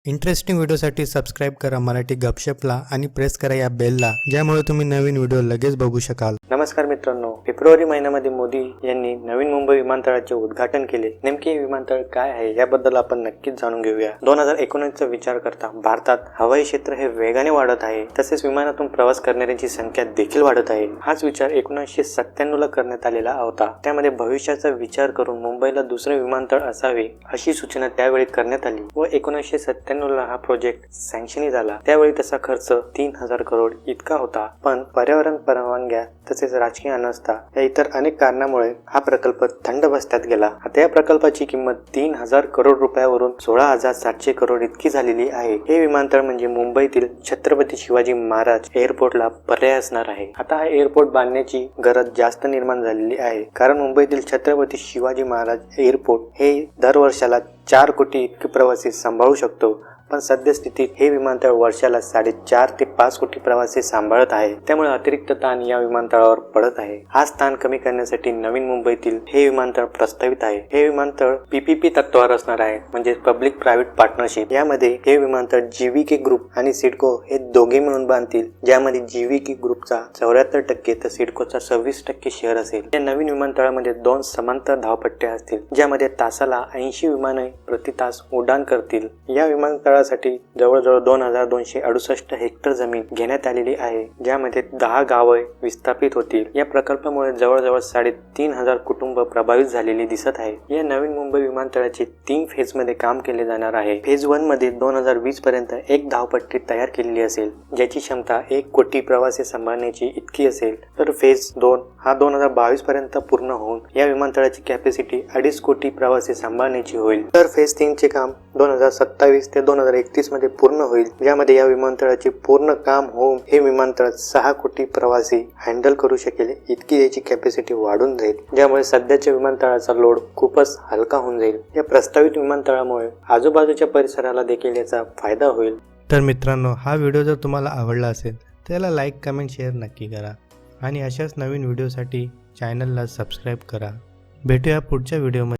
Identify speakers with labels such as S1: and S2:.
S1: Interesting व्हिडिओसाठी subscribe करा मराठी गपशपला आणि प्रेस करा या बेलला, ज्यामुळे तुम्ही नवीन व्हिडिओ लगेच बघू शकाल।
S2: नमस्कार मित्रांनो, फेब्रुवारी महिन्यामध्ये मोदी यांनी नवीन मुंबई विमानतळाचे उद्घाटन केले। नेमके हे विमानतळ काय आहे याबद्दल आपण नक्कीच जाणून घेऊया। 2019चा विचार करता भारतात हवाई क्षेत्र हे वेगाने वाढत आहे, तसेच विमानातून प्रवास करणाऱ्यांची संख्या देखील वाढत आहे। हाच विचार 1997 ला करण्यात आलेला होता। त्यामध्ये भविष्याचा विचार करून मुंबईला दुसरे विमानतळ असावे अशी सूचना त्यावेळी करण्यात आली व 1997 ला हा प्रोजेक्ट सँक्शनिंग झाला। त्यावेळी तसा खर्च 3000 करोड इतका होता, पण पर्यावरण परवानग्या तसेच राजकीय अनास्था या इतर अनेक कारणामुळे हा प्रकल्प थंड बसत्यात गेला। आता या प्रकल्पाची किंमत 3000 करोड रुपयावरून 16700 करोड इतकी झालेली आहे। हे विमानतळ म्हणजे मुंबईतील छत्रपती शिवाजी महाराज एअरपोर्टला पर्याय असणार आहे। आता हा एअरपोर्ट बांधण्याची गरज जास्त निर्माण झालेली आहे, कारण मुंबईतील छत्रपती शिवाजी महाराज एअरपोर्ट हे दरवर्षाला 4 कोटी इतके प्रवासी सांभाळू शकतो, पण सद्यस्थितीत हे विमानतळ वर्षाला 4.5 ते 5 कोटी प्रवासी सांभाळत आहे। त्यामुळे अतिरिक्त ताण या विमानतळावर पडत आहे। हा ताण कमी करण्यासाठी नवीन मुंबईतील हे विमानतळ प्रस्तावित आहे। हे विमानतळ पीपीपी तत्वावर असणार आहे, म्हणजे पब्लिक प्रायव्हेट पार्टनरशिप। यामध्ये हे विमानतळ जीव्हीके ग्रुप आणि सिडको हे दोघे मिळून बांधतील, ज्यामध्ये जीव्हीके ग्रुपचा 74% तर सिडकोचा 26% शेअर असेल। या नवीन विमानतळामध्ये 2 समांतर धावपट्ट्या असतील, ज्यामध्ये तासाला 80 विमाने प्रति तास उड्डाण करतील। या विमानतळ साठी जवळजवळ 2268 हेक्टर जमीन घेण्यात आलेली आहे, ज्यामध्ये 10 गावे विस्थापित होतील। या प्रकल्पामुळे जवळजवळ 3500 कुटुंब प्रभावित झालेली दिसत आहे। या नवीन मुंबई विमानतळाचे 3 फेज मध्ये काम केले जाणार आहे। फेज 1 मध्ये 2020 पर्यंत एक धावपट्टी तयार केलेली असेल, ज्याची क्षमता 1 कोटी प्रवासी सांभाळण्याची इतकी असेल। तर फेज 2 हा 2022 पर्यंत पूर्ण होऊन या विमानतळाची कॅपॅसिटी 2.5 कोटी प्रवासी सांभाळण्याची होईल। तर फेज 3 चे काम 2027 ते 2031 मध्ये पूर्ण होईल, ज्यामध्ये या विमानतळाचे पूर्ण काम होऊन हे विमानतळ 6 कोटी प्रवासी हँडल करू शकेल इतकी याची कॅपॅसिटी वाढून जाईल, ज्यामुळे सध्याच्या विमानतळाचा लोड खूपच हलका होऊन जाईल। या प्रस्तावित विमानतळामुळे आजूबाजूच्या परिसराला देखील याचा फायदा होईल।
S1: तर मित्रांनो, हा व्हिडिओ जर तुम्हाला आवडला असेल तर याला लाईक, कमेंट, शेअर नक्की करा आणि अशाच नवीन व्हिडिओसाठी चॅनलला सबस्क्राईब करा। भेटूया पुढच्या व्हिडिओमध्ये।